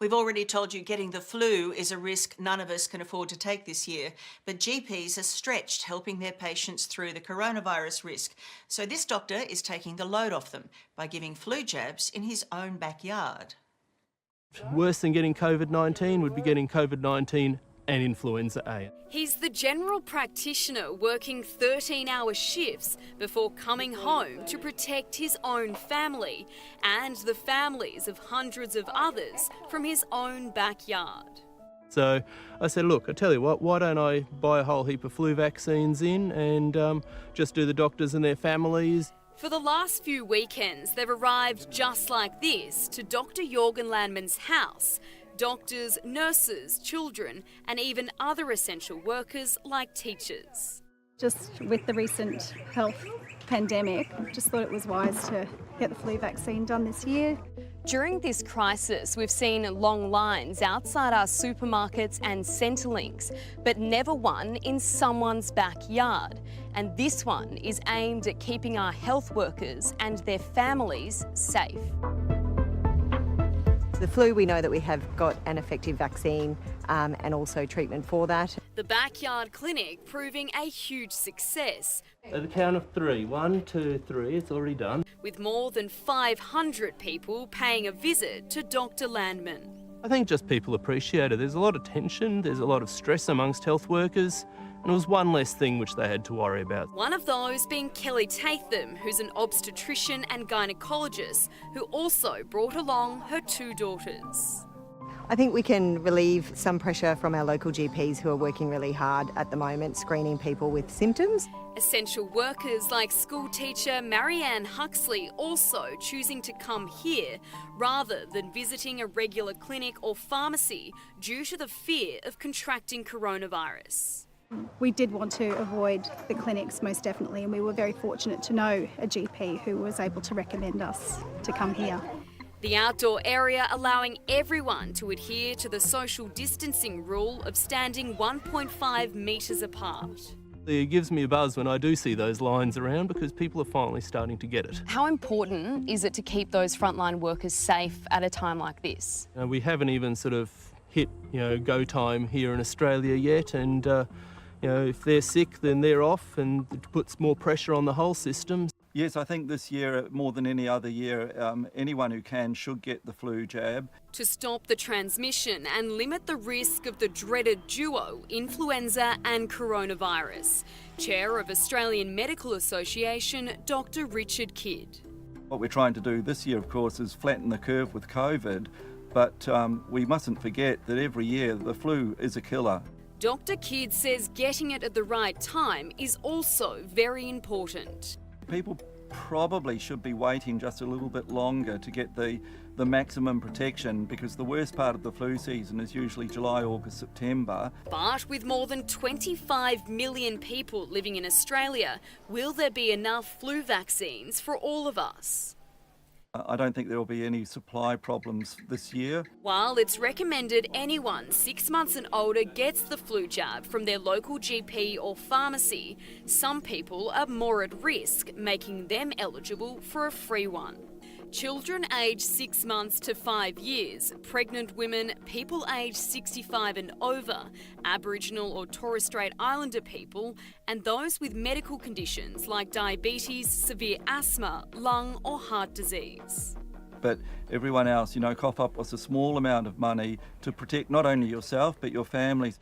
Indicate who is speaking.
Speaker 1: We've already told you getting the flu is a risk none of us can afford to take this year, but GPs are stretched helping their patients through the coronavirus risk. So this doctor is taking the load off them by giving flu jabs in his own backyard.
Speaker 2: Worse than getting COVID-19 would be getting COVID-19 and influenza A.
Speaker 3: He's the general practitioner working 13-hour shifts before coming home to protect his own family and the families of hundreds of others from his own backyard.
Speaker 2: So I said, look, I tell you what, why don't I buy a whole heap of flu vaccines in and just do the doctors and their families.
Speaker 3: For the last few weekends, they've arrived just like this to Dr. Jorgen Landman's house. Doctors, nurses, children, and even other essential workers like teachers.
Speaker 4: Just with the recent health pandemic, just thought it was wise to get the flu vaccine done this year.
Speaker 3: During this crisis, we've seen long lines outside our supermarkets and Centrelinks, but never one in someone's backyard. And this one is aimed at keeping our health workers and their families safe.
Speaker 5: The flu, we know that we have got an effective vaccine and also treatment for that.
Speaker 3: The backyard clinic proving a huge success.
Speaker 2: At the count of 3, 1, 2, 3, it's already done.
Speaker 3: With more than 500 people paying a visit to Dr. Landman.
Speaker 2: I think just people appreciate it. There's a lot of tension, there's a lot of stress amongst health workers, and it was one less thing which they had to worry about.
Speaker 3: One of those being Kelly Tatham, who's an obstetrician and gynaecologist, who also brought along her 2 daughters.
Speaker 5: I think we can relieve some pressure from our local GPs who are working really hard at the moment, screening people with symptoms.
Speaker 3: Essential workers like school teacher Marianne Huxley also choosing to come here rather than visiting a regular clinic or pharmacy due to the fear of contracting coronavirus.
Speaker 4: We did want to avoid the clinics most definitely, and we were very fortunate to know a GP who was able to recommend us to come here.
Speaker 3: The outdoor area allowing everyone to adhere to the social distancing rule of standing 1.5 metres apart.
Speaker 2: It gives me a buzz when I do see those lines around because people are finally starting to get it.
Speaker 3: How important is it to keep those frontline workers safe at a time like this?
Speaker 2: We haven't even sort of hit, go time here in Australia yet, and if they're sick, then they're off, and it puts more pressure on the whole system.
Speaker 6: Yes, I think this year, more than any other year, anyone who can should get the flu jab.
Speaker 3: To stop the transmission and limit the risk of the dreaded duo, influenza and coronavirus. Chair of Australian Medical Association, Dr. Richard Kidd.
Speaker 6: What we're trying to do this year, of course, is flatten the curve with COVID, but we mustn't forget that every year the flu is a killer.
Speaker 3: Dr. Kidd says getting it at the right time is also very important.
Speaker 6: People probably should be waiting just a little bit longer to get the maximum protection, because the worst part of the flu season is usually July, August, September.
Speaker 3: But with more than 25 million people living in Australia, will there be enough flu vaccines for all of us?
Speaker 6: I don't think there will be any supply problems this year.
Speaker 3: While it's recommended anyone 6 months and older gets the flu jab from their local GP or pharmacy, some people are more at risk, making them eligible for a free one. Children aged 6 months to 5 years, pregnant women, people aged 65 and over, Aboriginal or Torres Strait Islander people, and those with medical conditions like diabetes, severe asthma, lung or heart disease.
Speaker 6: But everyone else, cough up us a small amount of money to protect not only yourself but your families.